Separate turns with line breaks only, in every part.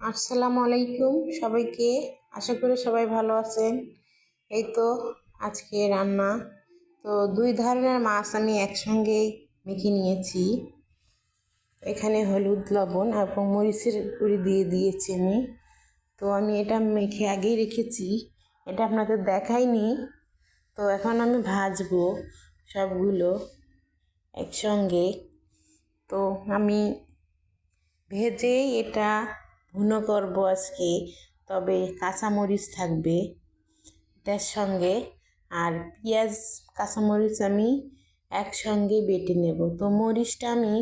আসসালামু আলাইকুম সবাইকে। আশা করি সবাই ভালো আছেন। এই তো আজকে রান্না। তো দুই ধরনের মাছ আমি একসঙ্গেই মেখে নিয়েছি। এখানে হলুদ, লবণ এবং মরিচের গুঁড়ি দিয়ে দিয়েছি আমি। তো আমি এটা মেখে আগেই রেখেছি, এটা আপনাদের দেখাইনি। তো এখন আমি ভাজবো সবগুলো একসঙ্গে। তো আমি ভেজেই এটা ভুনো করবো আজকে, তবে কাঁচামরিচ থাকবে এটার সঙ্গে, আর পেঁয়াজ কাঁচামরিচ আমি একসঙ্গে বেটে নেব। তো মরিচটা আমি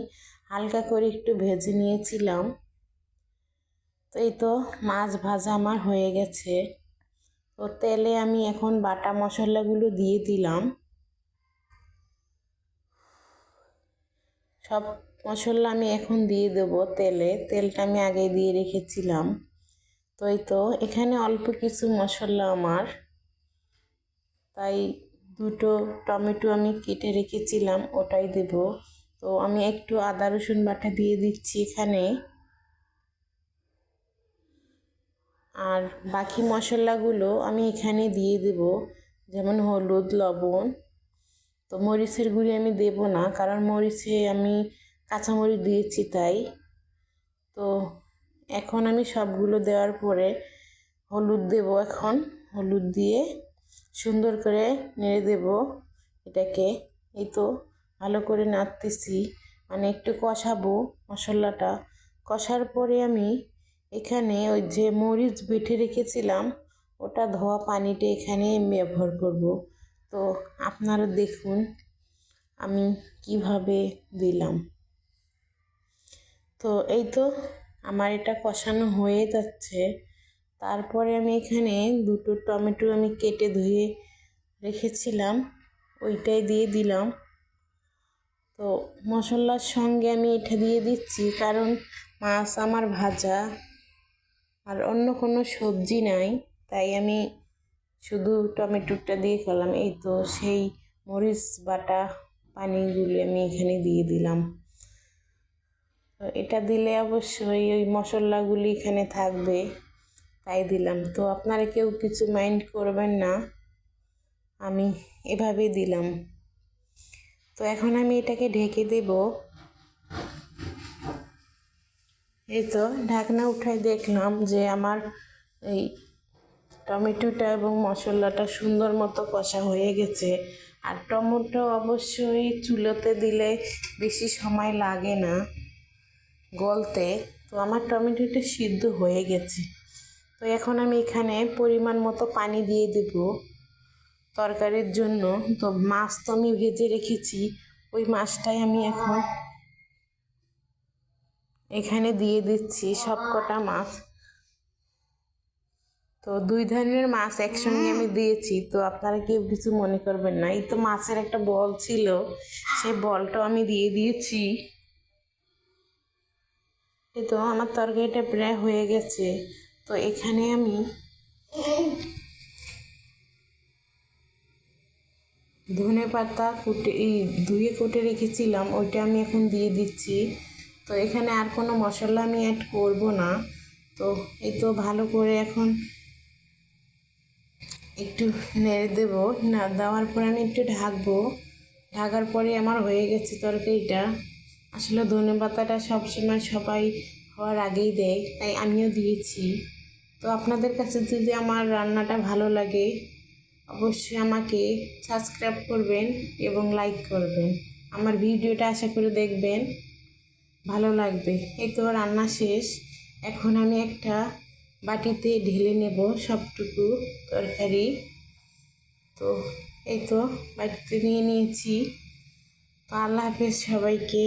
হালকা করে একটু ভেজে নিয়েছিলাম। তো এই তো মাছ ভাজা আমার হয়ে গেছে। তো তেলে আমি এখন বাটা মশলাগুলো দিয়ে দিলাম। সব মশলা আমি এখন দিয়ে দেবো তেলটা আমি আগে দিয়ে রেখেছিলাম। তো এই তো এখানে অল্প কিছু মশলা আমার, তাই দুটো টমেটো আমি কেটে রেখেছিলাম ওটাই দেব। তো আমি একটু আদা রসুন বাটা দিয়ে দিচ্ছি এখানে, আর বাকি মশলাগুলো আমি এখানে দিয়ে দেব, যেমন হলুদ, লবণ। তো মরিচের গুঁড়ি আমি দেব না, কারণ মরিচে আমি কাঁচামরিচ দিয়েছি তাই। তো এখন আমি সবগুলো দেওয়ার পরে হলুদ দেব। এখন হলুদ দিয়ে সুন্দর করে নেড়ে দেব এটাকে। এই তো ভালো করে নাড়তেছি, মানে একটু কষাবো মশলাটা। কষার পরে আমি এখানে ওই যে মরিচ বেটে রেখেছিলাম ওটা ধোয়া পানিটা এখানে ব্যবহার করব। তো আপনারা দেখুন আমি কিভাবে দিলাম। তো এই তো আমার এটা কষানো হয়ে যাচ্ছে। তারপরে আমি এখানে দুটো টমেটো আমি কেটে ধুয়ে রেখেছিলাম ওইটাই দিয়ে দিলাম। তো মশলার সঙ্গে আমি এটা দিয়ে দিচ্ছি, কারণ মাছ আমার ভাজা আর অন্য কোনো সবজি নাই, তাই আমি শুধু টমেটোটা দিয়ে খেলাম। এই তো সেই মরিচ বাটা পানিগুলি আমি এখানে দিয়ে দিলাম। তো এটা দিলে অবশ্যই ওই মশলাগুলি এখানে থাকবে, তাই দিলাম। তো আপনারা কেউ কিছু মাইন্ড করবেন না, আমি এভাবেই দিলাম। তো এখন আমি এটাকে ঢেকে দেব। এই তো ঢাকনা উঠাই দেখলাম যে আমার এই টমেটোটা এবং মশলাটা সুন্দর মতো কষা হয়ে গেছে। আর টমেটো অবশ্যই চুলোতে দিলে বেশি সময় লাগে না গলতে। তো আমার টমেটোটা সিদ্ধ হয়ে গেছে। তো এখন আমি এখানে পরিমাণ মতো পানি দিয়ে দেব তরকারির জন্য। তো মাছ তো আমি ভেজে রেখেছি, ওই মাছটাই আমি এখন এখানে দিয়ে দিচ্ছি, সব কটা মাছ। তো দুই ধরনের মাছ একসঙ্গে আমি দিয়েছি, তো আপনারা কেউ কিছু মনে করবেন না। এই তো মাছের একটা বল ছিল, সেই বলটাও আমি দিয়ে দিয়েছি। এই তো আমার তরকারিটা প্রায় হয়ে গেছে। তো এখানে আমি ধনে পাতা ধুয়ে কুটে রেখেছিলাম ওইটা আমি এখন দিয়ে দিচ্ছি। তো এখানে আর কোনো মশলা আমি অ্যাড করব না। তো এই তো ভালো করে এখন একটু নেড়ে দেবো, না দেওয়ার পরে আমি একটু ঢাকবো। ঢাকার পরে আমার হয়ে গেছে তরকারিটা। আসলে ধনে পাতাটা সবসময় সবাই হওয়ার আগেই দেয়, তাই আমিও দিয়েছি। তো আপনাদের কাছে যদি আমার রান্নাটা ভালো লাগে অবশ্যই আমাকে সাবস্ক্রাইব করবেন এবং লাইক করবেন। আমার ভিডিওটা আশা করে দেখবেন, ভালো লাগবে। এই তো রান্না শেষ। এখন আমি একটা বাটিতে ঢেলে নেব সবটুকু তরকারি। তো এই তো বাটিতে নিয়ে নিয়েছি। তো আল্লাহ হাফেজ সবাইকে।